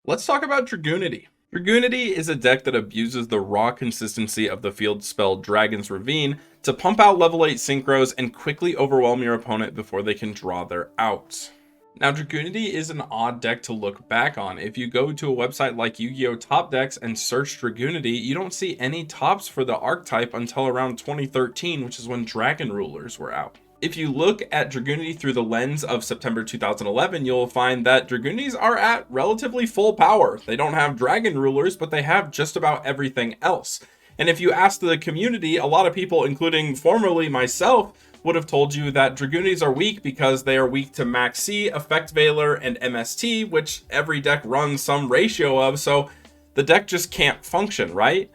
Let's talk about Dragunity. Dragunity is a deck that abuses the raw consistency of the field spell Dragon's Ravine to pump out level 8 synchros and quickly overwhelm your opponent before they can draw their outs. Now, Dragunity is an odd deck to look back on. If you go to a website like Yu-Gi-Oh! Top Decks and search Dragunity, you don't see any tops for the archetype until around 2013, which is when Dragon Rulers were out. If you look at Dragunity through the lens of September 2011, you'll find that Dragunities are at relatively full power. They don't have Dragon Rulers, but they have just about everything else. And if you ask the community, a lot of people, including formerly myself, would have told you that Dragunities are weak because they are weak to Max C, Effect Veiler, and MST, which every deck runs some ratio of, so the deck just can't function, right?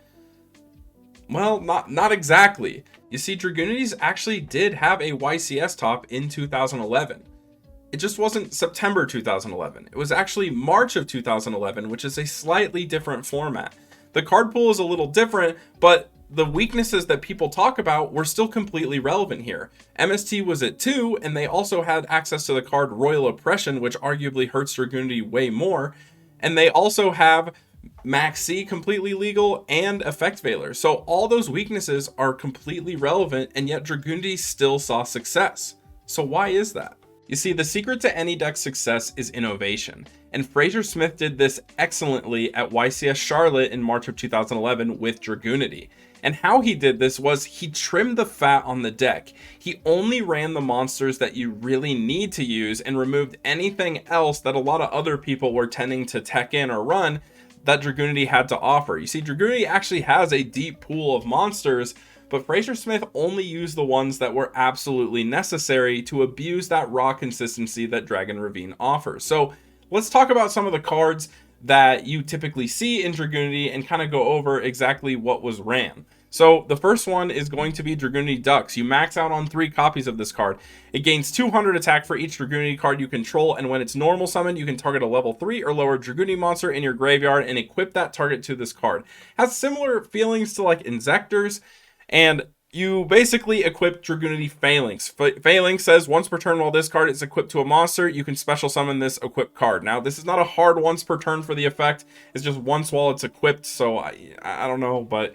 Well, not exactly. You see, Dragunities actually did have a YCS top in 2011. It just wasn't September 2011. It was actually March of 2011, which is a slightly different format. The card pool is a little different, but the weaknesses that people talk about were still completely relevant here. MST was at 2, and they also had access to the card Royal Oppression, which arguably hurts Dragunity way more. And they also have Max C completely legal and Effect Veiler. So all those weaknesses are completely relevant, and yet Dragunity still saw success. So why is that? You see, the secret to any deck's success is innovation, and Frasier Smith did this excellently at YCS Charlotte in March of 2011 with Dragunity. And how he did this was he trimmed the fat on the deck. He only ran the monsters that you really need to use and removed anything else that a lot of other people were tending to tech in or run that Dragunity had to offer. You see, Dragunity actually has a deep pool of monsters, but Frasier Smith only used the ones that were absolutely necessary to abuse that raw consistency that Dragon Ravine offers. So let's talk about some of the cards that you typically see in Dragunity and kind of go over exactly what was ran. So the first one is going to be Dragunity Ducks. You max out on 3 copies of this card. It gains 200 attack for each Dragunity card you control, and when it's normal summon, you can target a level 3 or lower Dragunity monster in your graveyard and equip that target to this card. Has similar feelings to like Inzectors, and you basically equip Dragunity Phalanx. Phalanx says once per turn while this card is equipped to a monster, you can special summon this equipped card. Now, this is not a hard once per turn for the effect. It's just once while it's equipped, so I don't know, but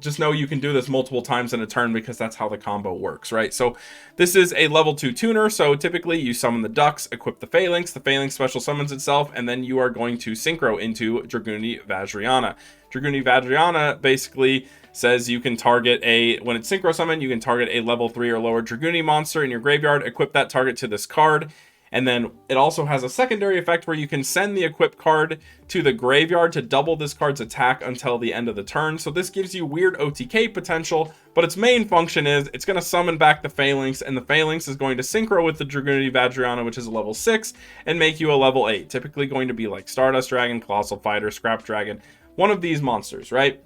just know you can do this multiple times in a turn because that's how the combo works, right? So this is a level 2 tuner, so typically you summon the Ducks, equip the Phalanx special summons itself, and then you are going to synchro into Dragunity Vajrayana. Dragunity Vajrayana basically says you can target when it's synchro summoned, you can target a level 3 or lower Dragunity monster in your graveyard, equip that target to this card. And then it also has a secondary effect where you can send the equipped card to the graveyard to double this card's attack until the end of the turn. So this gives you weird OTK potential, but its main function is it's going to summon back the Phalanx, and the Phalanx is going to synchro with the Dragunity Vajrayana, which is a level 6, and make you a level 8. Typically going to be like Stardust Dragon, Colossal Fighter, Scrap Dragon, one of these monsters, right?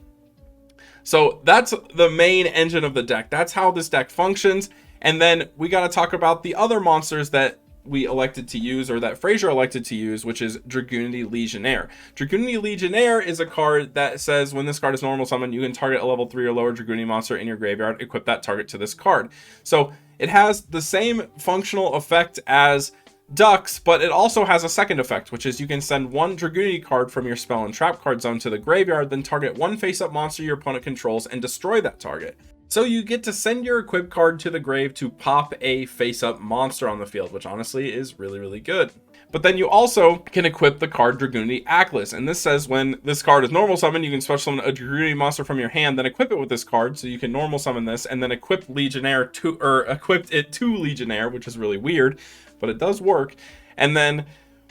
So that's the main engine of the deck. That's how this deck functions. And then we got to talk about the other monsters that we elected to use, or that Frasier elected to use, which is Dragunity Legionnaire. Dragunity Legionnaire is a card that says when this card is normal summon, you can target a level 3 or lower Dragunity monster in your graveyard, equip that target to this card. So it has the same functional effect as Ducks, but it also has a second effect, which is you can send one Dragunity card from your spell and trap card zone to the graveyard, then target one face-up monster your opponent controls and destroy that target. So you get to send your equipped card to the grave to pop a face-up monster on the field, which honestly is really, really good. But then you also can equip the card Dragunity Atlas, and this says when this card is normal summon, you can special summon a Dragunity monster from your hand, then equip it with this card, so you can normal summon this, and then equip Legionnaire to, or equip it to Legionnaire, which is really weird, but it does work. And then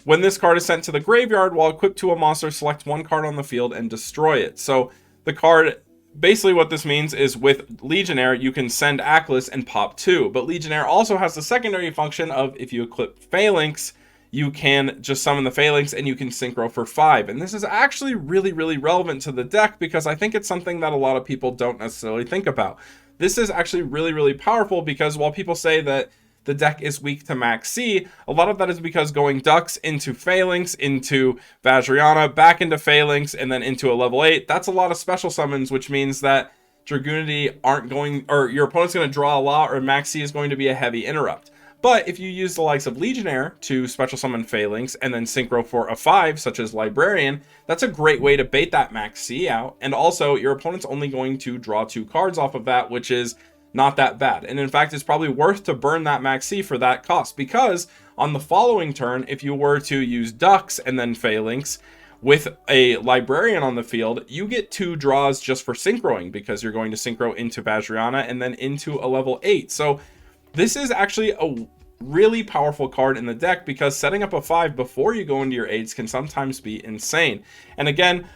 when this card is sent to the graveyard, while equipped to a monster, select one card on the field and destroy it. So the card, basically what this means is with Legionnaire, you can send Atlas and pop 2. But Legionnaire also has the secondary function of if you equip Phalanx, you can just summon the Phalanx and you can synchro for 5. And this is actually really, really relevant to the deck because I think it's something that a lot of people don't necessarily think about. This is actually really, really powerful because while people say that the deck is weak to Max C, a lot of that is because going Ducks into Phalanx, into Vajrayana, back into Phalanx, and then into a level 8, that's a lot of special summons, which means that Dragunity aren't going, or your opponent's going to draw a lot, or Max C is going to be a heavy interrupt. But if you use the likes of Legionnaire to special summon Phalanx and then synchro for a 5, such as Librarian, that's a great way to bait that max C out. And also, your opponent's only going to draw 2 cards off of that, which is not that bad. And in fact, it's probably worth to burn that max C for that cost, because on the following turn, if you were to use Ducks and then Phalanx with a Librarian on the field, you get 2 draws just for synchroing, because you're going to synchro into Vajrayana and then into a level 8. So this is actually a really powerful card in the deck, because setting up a 5 before you go into your 8s can sometimes be insane. And again,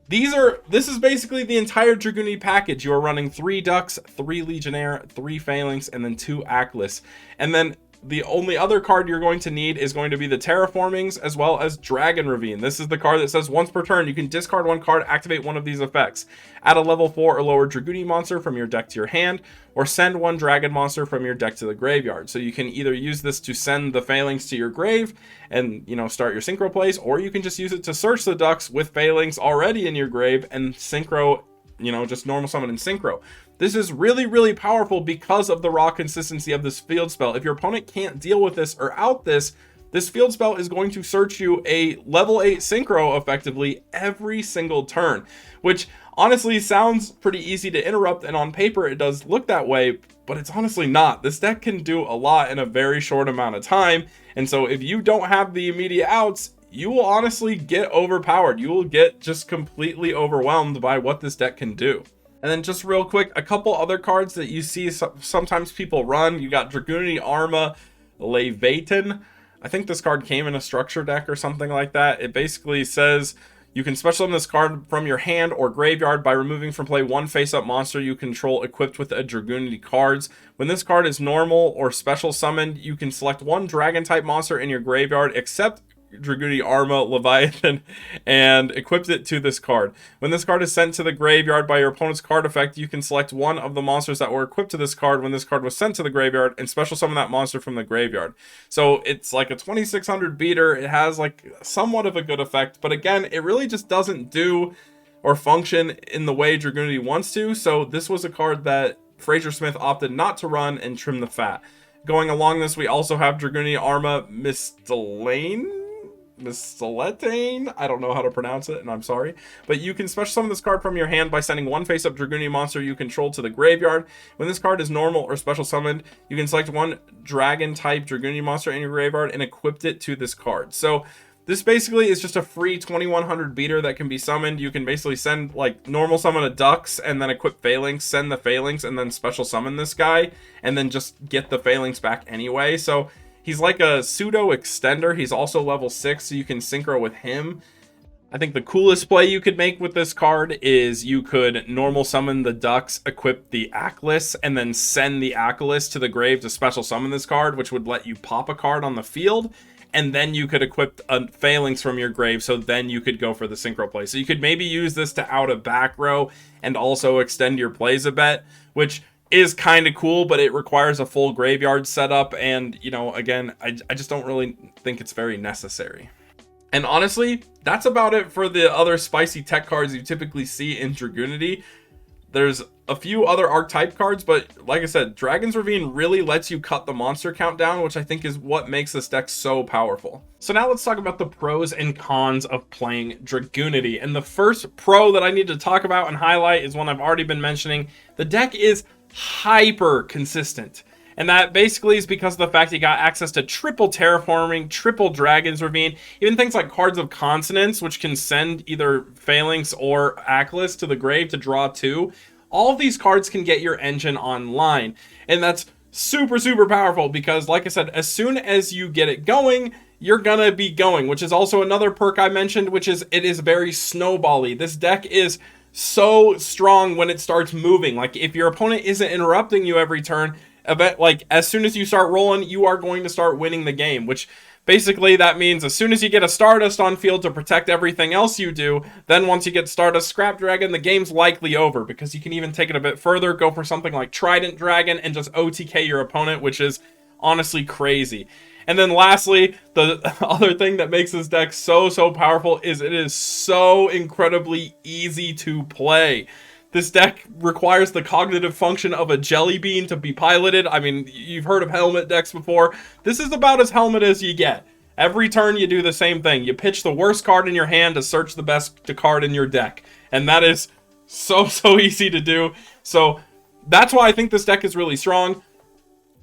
this is basically the entire Dragunity package. You are running 3 Ducks, 3 Legionnaire, 3 Phalanx, and then 2 Ackless. And then the only other card you're going to need is going to be the Terraformings, as well as Dragon Ravine. This is the card that says once per turn, you can discard 1 card, activate one of these effects. Add a level 4 or lower Dragunity monster from your deck to your hand, or send 1 dragon monster from your deck to the graveyard. So you can either use this to send the Phalanx to your grave and, start your synchro plays, or you can just use it to search the Ducks with Phalanx already in your grave and synchro, just normal summon and synchro. This is really, really powerful because of the raw consistency of this field spell. If your opponent can't deal with this or out this field spell is going to search you a level 8 synchro effectively every single turn, which honestly sounds pretty easy to interrupt, and on paper it does look that way, but it's honestly not. This deck can do a lot in a very short amount of time, and so if you don't have the immediate outs, you will honestly get overpowered. You will get just completely overwhelmed by what this deck can do. And then just real quick, a couple other cards that you see sometimes people run. You got Dragunity Arma, Ravine. I think this card came in a structure deck or something like that. It basically says you can special summon this card from your hand or graveyard by removing from play 1 face-up monster you control equipped with a Dragunity cards. When this card is normal or special summoned, you can select 1 dragon-type monster in your graveyard, except Dragunity Arma, Leviathan, and equipped it to this card. When this card is sent to the graveyard by your opponent's card effect, you can select 1 of the monsters that were equipped to this card when this card was sent to the graveyard and special summon that monster from the graveyard. So it's like a 2600 beater. It has like somewhat of a good effect, but again, it really just doesn't do or function in the way Dragunity wants to. So this was a card that Frasier Smith opted not to run and trim the fat. Going along this, we also have Dragunity Arma Miscelatane, I don't know how to pronounce it, and I'm sorry, but you can special summon this card from your hand by sending 1 face-up Dragunity monster you control to the graveyard. When this card is normal or special summoned, you can select 1 dragon-type Dragunity monster in your graveyard and equip it to this card. So this basically is just a free 2100 beater that can be summoned. You can basically send, like, normal summon a Ducks and then equip Phalanx, send the Phalanx, and then special summon this guy, and then just get the Phalanx back anyway. So he's like a pseudo extender. He's also level 6, so you can synchro with him. I think the coolest play you could make with this card is you could normal summon the Ducks, equip the Ackless, and then send the Ackless to the grave to special summon this card, which would let you pop a card on the field. And then you could equip a Phalanx from your grave, so then you could go for the synchro play. So you could maybe use this to out a back row and also extend your plays a bit, which is kind of cool, but it requires a full graveyard setup, and again, I just don't really think it's very necessary. And honestly, that's about it for the other spicy tech cards you typically see in Dragunity. There's a few other archetype cards, but like I said, Dragon's Ravine really lets you cut the monster count down, which I think is what makes this deck so powerful. So now let's talk about the pros and cons of playing Dragunity. And the first pro that I need to talk about and highlight is one I've already been mentioning. The deck is hyper consistent, and that basically is because of the fact you got access to triple terraforming, triple Dragon's Ravine, even things like Cards of Consonance, which can send either Phalanx or Ackless to the grave to draw 2. All of these cards can get your engine online, and that's super powerful because, like I said, as soon as you get it going, you're gonna be going, which is also another perk I mentioned, which is it is very snowbally. This deck is so strong when it starts moving. Like, if your opponent isn't interrupting you every turn, as soon as you start rolling, you are going to start winning the game, which basically that means as soon as you get a Stardust on field to protect everything else you do, then once you get Stardust Scrap Dragon, the game's likely over, because you can even take it a bit further, go for something like Trident Dragon and just OTK your opponent, which is honestly crazy. And then lastly, the other thing that makes this deck so powerful is it is so incredibly easy to play. This deck requires the cognitive function of a jelly bean to be piloted. I mean, you've heard of helmet decks before. This is about as helmet as you get. Every turn you do the same thing. You pitch the worst card in your hand to search the best card in your deck. And that is so easy to do. So that's why I think this deck is really strong.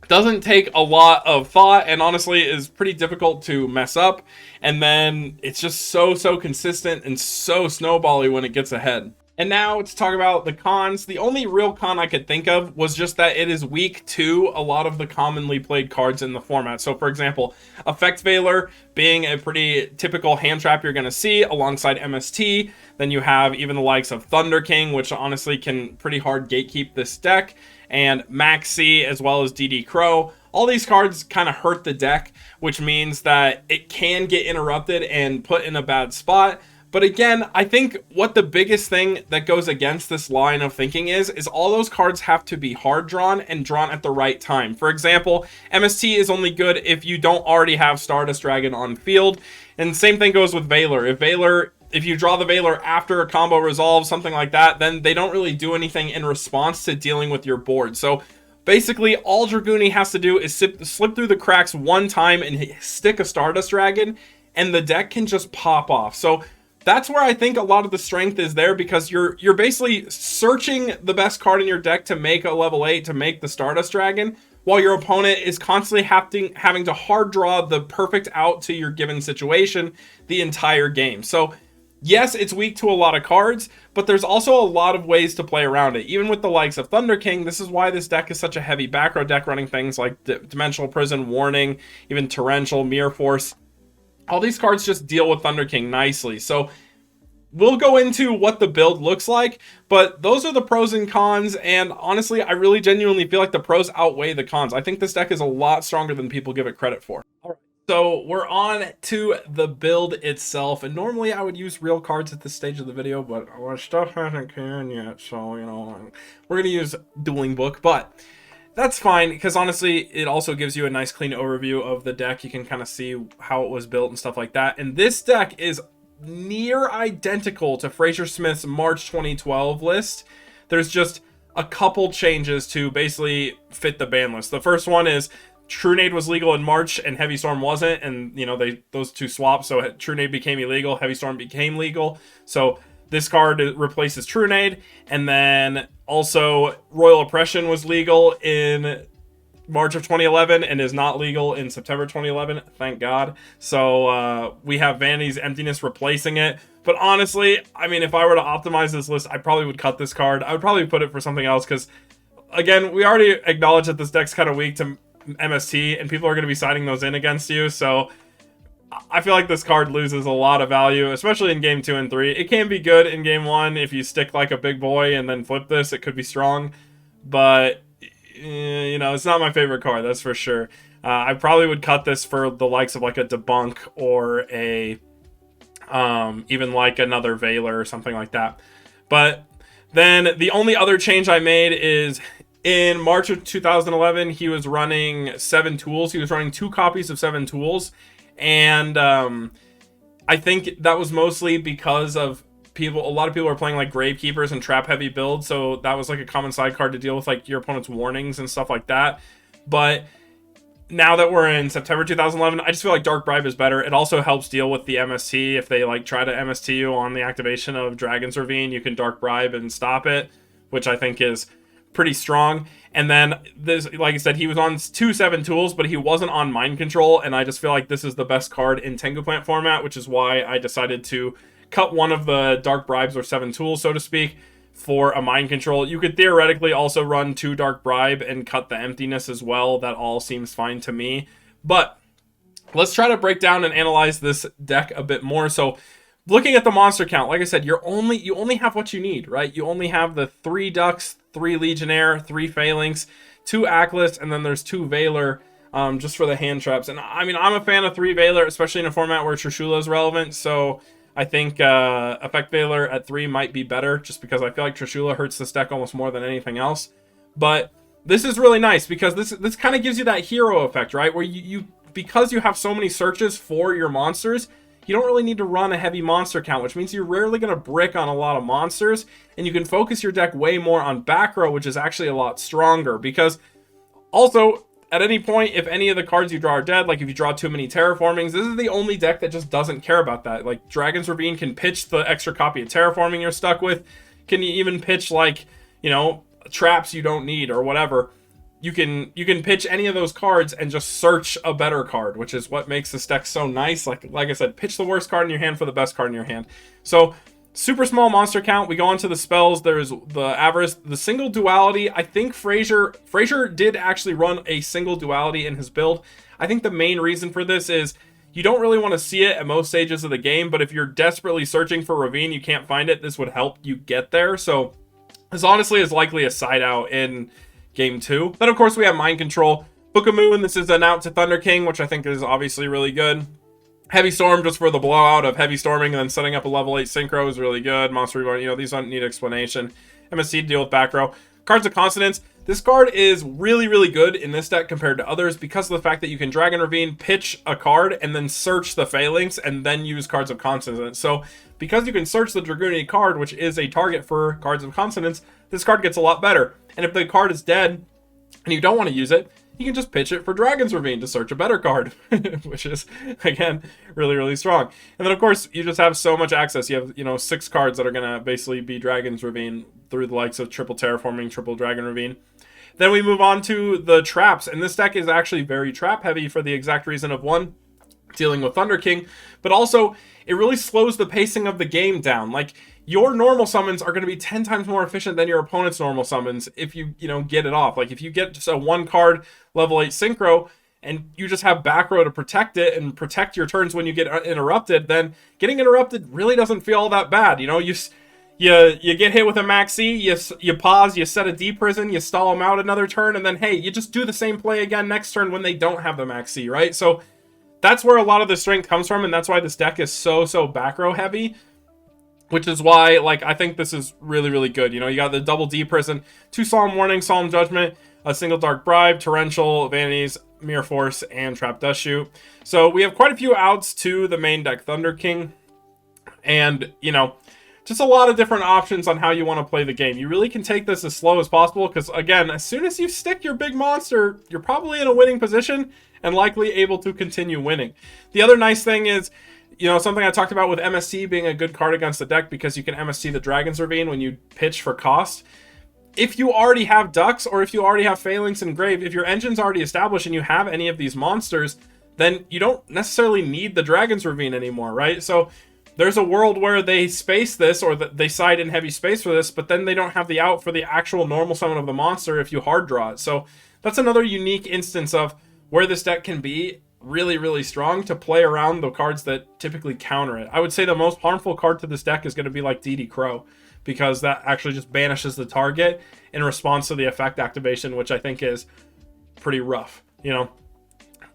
Doesn't take a lot of thought, and honestly is pretty difficult to mess up. And then it's just so consistent and so snowbally when it gets ahead. And now let's talk about the cons. The only real con I could think of was just that it is weak to a lot of the commonly played cards in the format. So for example, Effect Veiler being a pretty typical hand trap you're going to see alongside MST. Then you have even the likes of Thunder King, which honestly can pretty hard gatekeep this deck, and Maxi as well as DD Crow. All these cards kind of hurt the deck, which means that it can get interrupted and put in a bad spot. But again, I think what the biggest thing that goes against this line of thinking is all those cards have to be hard drawn and drawn at the right time. For example, MST is only good if you don't already have Stardust Dragon on field. And same thing goes with Veiler. If you draw the Veiler after a combo resolves, something like that, then they don't really do anything in response to dealing with your board. So basically, all Dragunity has to do is slip through the cracks one time and stick a Stardust Dragon, and the deck can just pop off. So that's where I think a lot of the strength is there, because you're basically searching the best card in your deck to make a level 8, to make the Stardust Dragon, while your opponent is constantly having to hard draw the perfect out to your given situation the entire game. So yes, it's weak to a lot of cards, but there's also a lot of ways to play around it. Even with the likes of Thunder King, this is why this deck is such a heavy back row deck, running things like Dimensional Prison, Warning, even Torrential, Mirror Force. All these cards just deal with Thunder King nicely. So we'll go into what the build looks like, but those are the pros and cons. And honestly, I really genuinely feel like the pros outweigh the cons. I think this deck is a lot stronger than people give it credit for. All right, so we're on to the build itself. And normally I would use real cards at this stage of the video, but our stuff hasn't come in yet. So, you know, we're going to use Dueling Book, but that's fine, because honestly, it also gives you a nice clean overview of the deck. You can kind of see how it was built and stuff like that. And this deck is near identical to Frasier Smith's March 2012 list. There's just a couple changes to basically fit the ban list. The first one is Trunade was legal in March and Heavy Storm wasn't, and you know, those two swapped, so Trunade became illegal, Heavy Storm became legal. So this card replaces Trunade. And then also Royal Oppression was legal in March of 2011 and is not legal in September 2011, thank God. So we have Vanity's Emptiness replacing it. But honestly, I mean, if I were to optimize this list, I probably would cut this card. I would probably put it for something else, because again, we already acknowledged that this deck's kind of weak to MST, and people are going to be siding those in against you. So I feel like this card loses a lot of value, especially in game 2 and 3. It can be good in game 1 if you stick like a big boy and then flip this. It could be strong, but you know, it's not my favorite card, that's for sure. I probably would cut this for the likes of like a Debunk or a even like another Veiler or something like that. But then the only other change I made is in March of 2011, he was running 7 tools. He was running 2 copies of 7 tools. And I think that was mostly because of a lot of people are playing like Gravekeepers and trap heavy builds, so that was like a common side card to deal with like your opponent's warnings and stuff like that. But now that we're in September 2011, I just feel like Dark Bribe is better. It also helps deal with the MST. If they like try to MST you on the activation of Dragon's Ravine, you can Dark Bribe and stop it, which I think is pretty strong. And then this, like I said, he was on 2 7 tools, but he wasn't on Mind Control, and I just feel like this is the best card in Tengu Plant format, which is why I decided to cut one of the Dark Bribes or 7 tools, so to speak, for a Mind Control. You could theoretically also run 2 Dark Bribe and cut the Emptiness as well. That all seems fine to me. But let's try to break down and analyze this deck a bit more. So looking at the monster count, like I said, you only have what you need, right? You only have the 3 Ducks, 3 Legionnaire, 3 Phalanx, 2 Ackless, and then there's 2 Veiler, just for the hand traps. And I mean, I'm a fan of 3 Veiler, especially in a format where Trishula is relevant. So I think Effect Veiler at 3 might be better, just because I feel like Trishula hurts this deck almost more than anything else. But this is really nice, because this kind of gives you that hero effect, right? Where you because you have so many searches for your monsters, you don't really need to run a heavy monster count, which means you're rarely going to brick on a lot of monsters, and you can focus your deck way more on back row, which is actually a lot stronger. Because also, at any point, if any of the cards you draw are dead, like if you draw too many terraformings, this is the only deck that just doesn't care about that. Like, Dragon's Ravine can pitch the extra copy of terraforming you're stuck with. Can you even pitch, like, you know, traps you don't need or whatever? You can pitch any of those cards and just search a better card, which is what makes this deck so nice. Like I said, pitch the worst card in your hand for the best card in your hand. So super small monster count. We go on to the spells. There's the Avarice, the single duality. I think Frasier did actually run a single duality in his build. I think the main reason for this is you don't really want to see it at most stages of the game, but if you're desperately searching for Ravine, you can't find it, this would help you get there. So this honestly is likely a side out in Game 2. Then, of course, we have Mind Control. Book of Moon, this is an out to Thunder King, which I think is obviously really good. Heavy Storm, just for the blowout of heavy storming and then setting up a level 8 synchro is really good. Monster Reborn, you know, these don't need explanation. MSC to deal with back row. Cards of Consonance. This card is really, really good in this deck compared to others because of the fact that you can Dragon Ravine, pitch a card, and then search the Phalanx, and then use Cards of Consonance. So, because you can search the Dragunity card, which is a target for Cards of Consonance, this card gets a lot better. And if the card is dead, and you don't want to use it, you can just pitch it for Dragon's Ravine to search a better card, which is, again, really, really strong. And then, of course, you just have so much access. You have, you know, 6 cards that are going to basically be Dragon's Ravine through the likes of triple Terraforming, triple Dragon Ravine. Then we move on to the traps, and this deck is actually very trap heavy for the exact reason of, one, dealing with Thunder King, but also it really slows the pacing of the game down. Like, your normal summons are going to be 10 times more efficient than your opponent's normal summons if you know, get it off. Like, if you get just a 1-card level 8 synchro and you just have back row to protect it and protect your turns when you get interrupted, then getting interrupted really doesn't feel all that bad. You know, you get hit with a maxi, you pause, you set a D prison, you stall them out another turn, and then, hey, you just do the same play again next turn when they don't have the maxi, right? So that's where a lot of the strength comes from, and that's why this deck is so back row heavy. Which is why, like, I think this is really, really good. You know, you got the double D prison, 2 Solemn Warning, Solemn Judgment, a single Dark Bribe, Torrential, Vanities, Mirror Force, and Trap Dust Shoot. So we have quite a few outs to the main deck Thunder King. And, you know, just a lot of different options on how you want to play the game. You really can take this as slow as possible because, again, as soon as you stick your big monster, you're probably in a winning position and likely able to continue winning. The other nice thing is, you know, something I talked about with MSC being a good card against the deck because you can MSC the Dragon's Ravine when you pitch for cost. If you already have Ducks or if you already have Phalanx engraved, if your engine's already established and you have any of these monsters, then you don't necessarily need the Dragon's Ravine anymore, right? So there's a world where they space this or they side in heavy space for this, but then they don't have the out for the actual normal summon of the monster if you hard draw it. So that's another unique instance of where this deck can be really, really strong to play around the cards that typically counter it. I would say the most harmful card to this deck is going to be like DD Crow, because that actually just banishes the target in response to the effect activation, which I think is pretty rough, you know.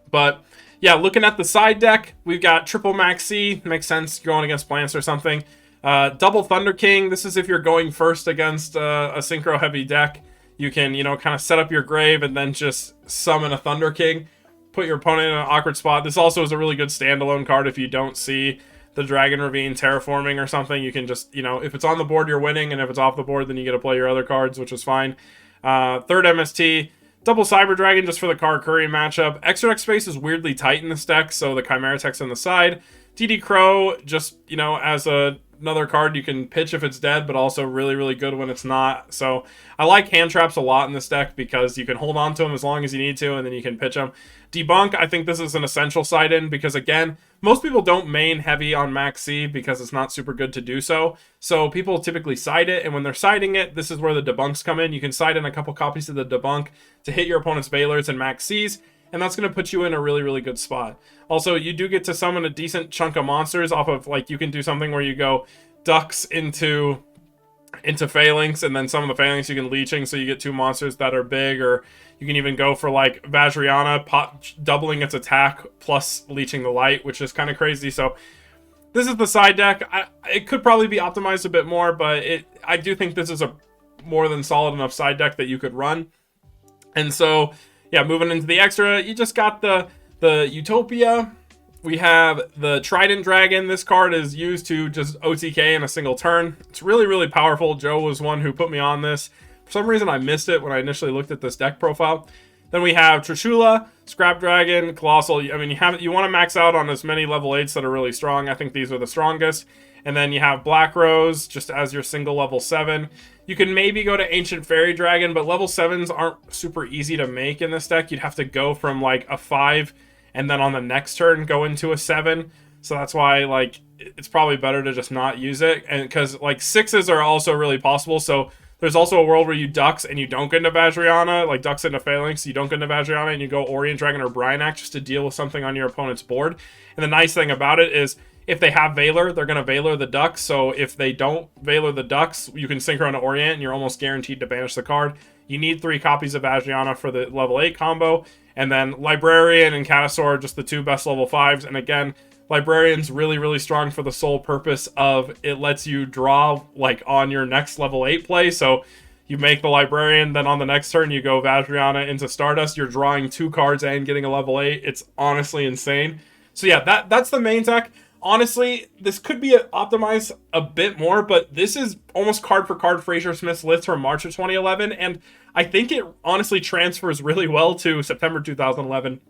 But yeah, looking at the side deck, we've got triple Maxi, makes sense going against Plants or something. Double Thunder King, this is if you're going first against a synchro heavy deck. You can, you know, kind of set up your grave and then just summon a Thunder King. Put your opponent in an awkward spot. This also is a really good standalone card if you don't see the Dragon Ravine terraforming or something. You can just, you know, if it's on the board, you're winning, and if it's off the board, then you get to play your other cards, which is fine. Third MST, double Cyber Dragon just for the Karakuri matchup. Extra deck space is weirdly tight in this deck, so the Chimera Tech's on the side. DD Crow, just, you know, as another card you can pitch if it's dead, but also really, really good when it's not. So I like hand traps a lot in this deck because you can hold on to them as long as you need to, and then you can pitch them. Debunk, I think this is an essential side in because, again, most people don't main heavy on Max C because it's not super good to do so. So people typically side it, and when they're siding it, this is where the debunks come in. You can side in a couple copies of the debunk to hit your opponent's Veilers and Max Cs, and that's going to put you in a really, really good spot. Also, you do get to summon a decent chunk of monsters off of, like, you can do something where you go Ducks into Phalanx, and then some of the Phalanx you can leeching, so you get 2 monsters that are big, or you can even go for, like, Vajrayana, doubling its attack plus leeching the light, which is kind of crazy. So this is the side deck. It could probably be optimized a bit more, but I do think this is a more than solid enough side deck that you could run. And so, yeah, moving into the extra, you just got the Utopia, We have the Trident Dragon. This card is used to just OTK in a single turn. It's really, really powerful. Joe was one who put me on this. For some reason, I missed it when I initially looked at this deck profile. Then we have Trishula, Scrap Dragon, Colossal. I mean, you want to max out on as many level 8s that are really strong. I think these are the strongest. And then you have Black Rose, just as your single level 7. You can maybe go to Ancient Fairy Dragon, but level 7s aren't super easy to make in this deck. You'd have to go from like a 5 and then on the next turn go into a 7. So that's why like it's probably better to just not use it. And because like 6s are also really possible. So there's also a world where you ducks and you don't get into Vajrayana, like ducks into Phalanx, you don't get into Vajrayana, and you go Orient Dragon or Bryanak just to deal with something on your opponent's board. And the nice thing about it is if they have Valor, they're going to Valor the ducks. So if they don't Valor the ducks, you can Synchro into Orient and you're almost guaranteed to banish the card. You need 3 copies of Vajrayana for the level 8 combo. And then Librarian and Catasaur, just the 2 best level 5s. And again, Librarian's really, really strong for the sole purpose of it lets you draw like on your next level 8 play. So you make the Librarian, then on the next turn you go Vajrayana into Stardust. You're drawing 2 cards and getting a level 8. It's honestly insane. So yeah, that's the main deck. Honestly, this could be optimized a bit more, but this is almost card for card Frasier Smith's list from March of 2011, and I think it honestly transfers really well to September 2011.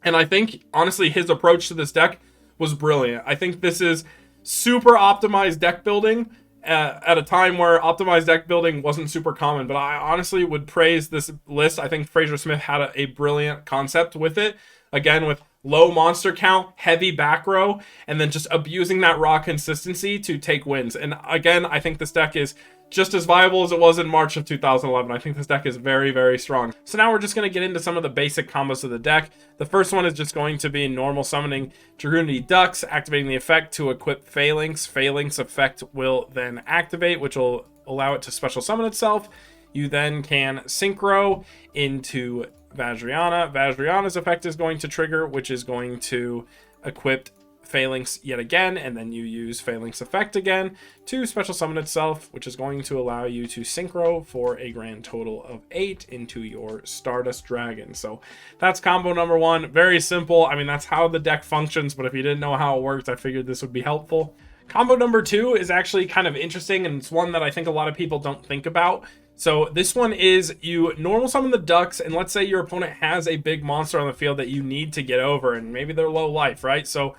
And I think, honestly, his approach to this deck was brilliant. I think this is super optimized deck building at a time where optimized deck building wasn't super common, but I honestly would praise this list. I think Frasier Smith had a brilliant concept with it. Again, with low monster count, heavy back row, and then just abusing that raw consistency to take wins. And again, I think this deck is just as viable as it was in March of 2011. I think this deck is very, very strong. So now we're just going to get into some of the basic combos of the deck. The first one is just going to be normal summoning Dragunity Ducks, activating the effect to equip Phalanx. Phalanx effect will then activate, which will allow it to special summon itself. You then can Synchro into Vajrayana. Vajrayana's effect is going to trigger, which is going to equip Phalanx yet again, and then you use Phalanx effect again to special summon itself, which is going to allow you to Synchro for a grand total of 8 into your Stardust Dragon. So that's combo number 1. Very simple. I mean, that's how the deck functions, but if you didn't know how it worked, I figured this would be helpful. Combo number 2 is actually kind of interesting, and it's one that I think a lot of people don't think about. So this one is you normal summon the ducks, and let's say your opponent has a big monster on the field that you need to get over, and maybe they're low life, right? So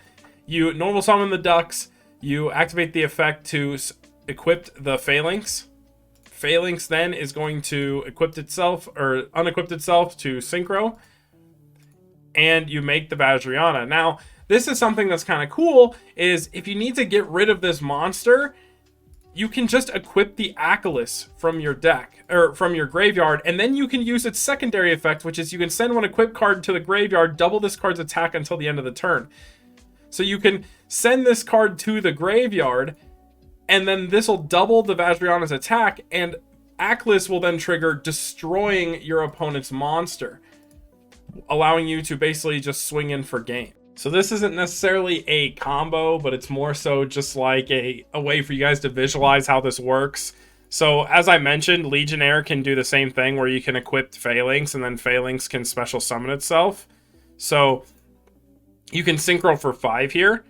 you normal summon the ducks, you activate the effect to equip the Phalanx. Phalanx then is going to equip itself, or unequip itself to Synchro, and you make the Vajrayana. Now, this is something that's kind of cool, is if you need to get rid of this monster, you can just equip the Achilles from your deck, or from your graveyard, and then you can use its secondary effect, which is you can send one equipped card to the graveyard, double this card's attack until the end of the turn. So you can send this card to the graveyard, and then this will double the Vajrayana's attack, and Achilles will then trigger, destroying your opponent's monster, allowing you to basically just swing in for game. So this isn't necessarily a combo, but it's more so just like a way for you guys to visualize how this works. So as I mentioned, Legionnaire can do the same thing where you can equip Phalanx, and then Phalanx can special summon itself. So you can Synchro for 5 here,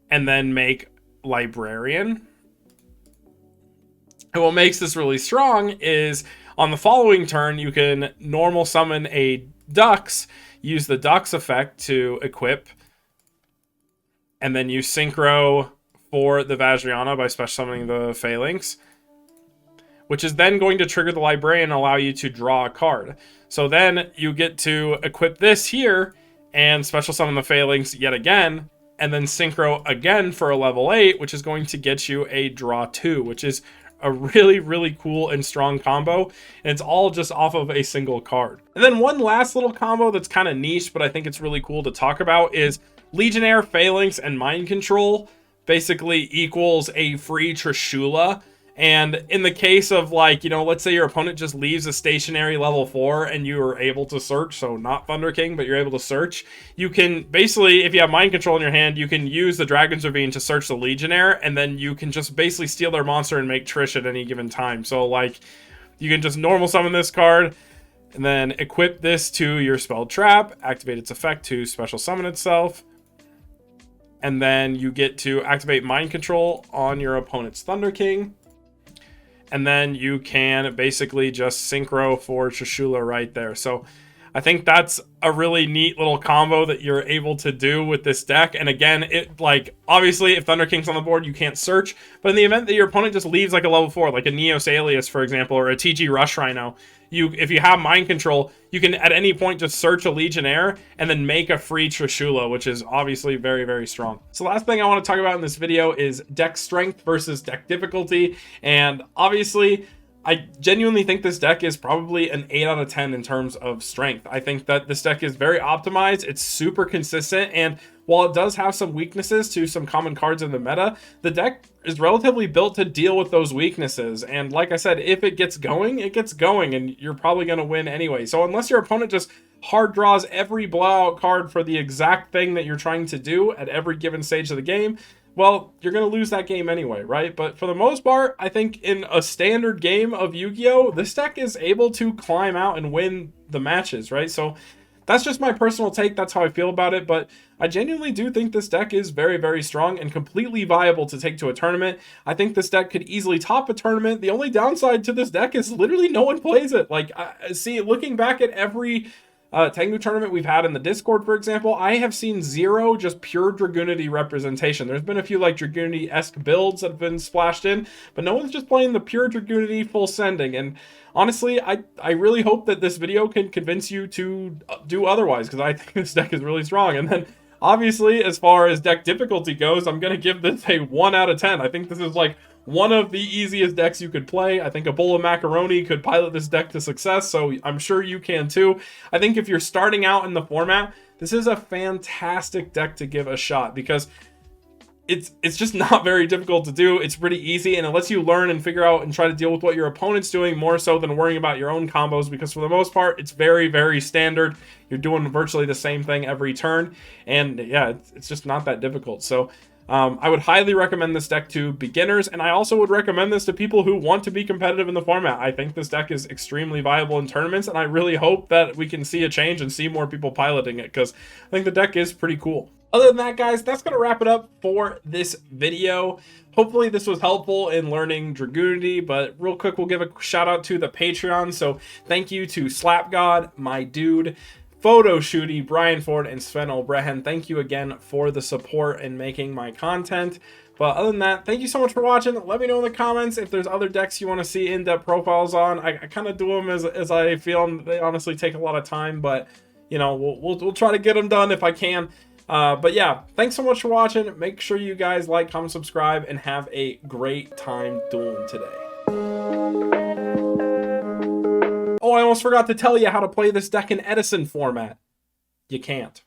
and then make Librarian. And what makes this really strong is on the following turn, you can normal summon a Ducks, use the Ducks effect to equip, and then you Synchro for the Vajrayana by special summoning the Phalanx, which is then going to trigger the Librarian and allow you to draw a card. So then you get to equip this here, and special summon the Phalanx yet again, and then Synchro again for a level 8, which is going to get you a draw 2, which is a really, really cool and strong combo, and it's all just off of a single card. And then one last little combo that's kind of niche, but I think it's really cool to talk about, is Legionnaire, Phalanx, and Mind Control basically equals a free Trishula. And in the case of, like, you know, let's say your opponent just leaves a stationary level 4 and you are able to search, so not Thunder King, but you're able to search, you can basically, if you have Mind Control in your hand, you can use the Dragon's Ravine to search the Legionnaire, and then you can just basically steal their monster and make Trish at any given time. So, like, you can just normal summon this card, and then equip this to your spell trap, activate its effect to special summon itself, and then you get to activate Mind Control on your opponent's Thunder King. And then you can basically just synchro for Trishula right there. So I think that's a really neat little combo that you're able to do with this deck. And again, it like obviously if Thunder King's on the board, you can't search. But in the event that your opponent just leaves like a level 4, like a Neos Alias, for example, or a TG Rush Rhino, if you have Mind Control, you can at any point just search a Legionnaire and then make a free Trishula, which is obviously very, very strong. So last thing I want to talk about in this video is deck strength versus deck difficulty. And obviously, I genuinely think this deck is probably an 8 out of 10 in terms of strength. I think that this deck is very optimized. It's super consistent. And while it does have some weaknesses to some common cards in the meta, the deck is relatively built to deal with those weaknesses. And like I said, if it gets going, it gets going, and you're probably going to win anyway. So unless your opponent just hard draws every blowout card for the exact thing that you're trying to do at every given stage of the game, well, you're going to lose that game anyway, right? But for the most part, I think in a standard game of Yu-Gi-Oh!, this deck is able to climb out and win the matches, right? So that's just my personal take. That's how I feel about it. But I genuinely do think this deck is very, very strong and completely viable to take to a tournament. I think this deck could easily top a tournament. The only downside to this deck is literally no one plays it. Like, see, looking back at every Tengu tournament we've had in the Discord, for example, I have seen 0 just pure Dragunity representation. There's been a few like Dragunity-esque builds that have been splashed in, but no one's just playing the pure Dragunity full sending. And honestly, I really hope that this video can convince you to do otherwise, because I think this deck is really strong. And then obviously, as far as deck difficulty goes, I'm going to give this a 1 out of 10. I think this is like one of the easiest decks you could play. I think a bowl of macaroni could pilot this deck to success, so I'm sure you can too. I think if you're starting out in the format, this is a fantastic deck to give a shot, because it's just not very difficult to do. It's pretty easy, and it lets you learn and figure out and try to deal with what your opponent's doing more so than worrying about your own combos, because for the most part, it's very, very standard. You're doing virtually the same thing every turn, and yeah, it's just not that difficult. So I would highly recommend this deck to beginners, and I also would recommend this to people who want to be competitive in the format. I think this deck is extremely viable in tournaments, and I really hope that we can see a change and see more people piloting it, because I think the deck is pretty cool. Other than that, guys, that's going to wrap it up for this video. Hopefully this was helpful in learning Dragunity, but real quick, we'll give a shout out to the Patreon. So thank you to Slapgod, my dude, Photo Shooty, Brian Ford, and Sven Olbrehen. Thank you again for the support in making my content. But other than that, thank you so much for watching. Let me know in the comments if there's other decks you want to see in-depth profiles on. I kind of do them as I feel. They honestly take a lot of time, but you know, we'll try to get them done if I can. But yeah, thanks so much for watching. Make sure you guys like, comment, subscribe, and have a great time dueling today. Oh, I almost forgot to tell you how to play this deck in Edison format. You can't.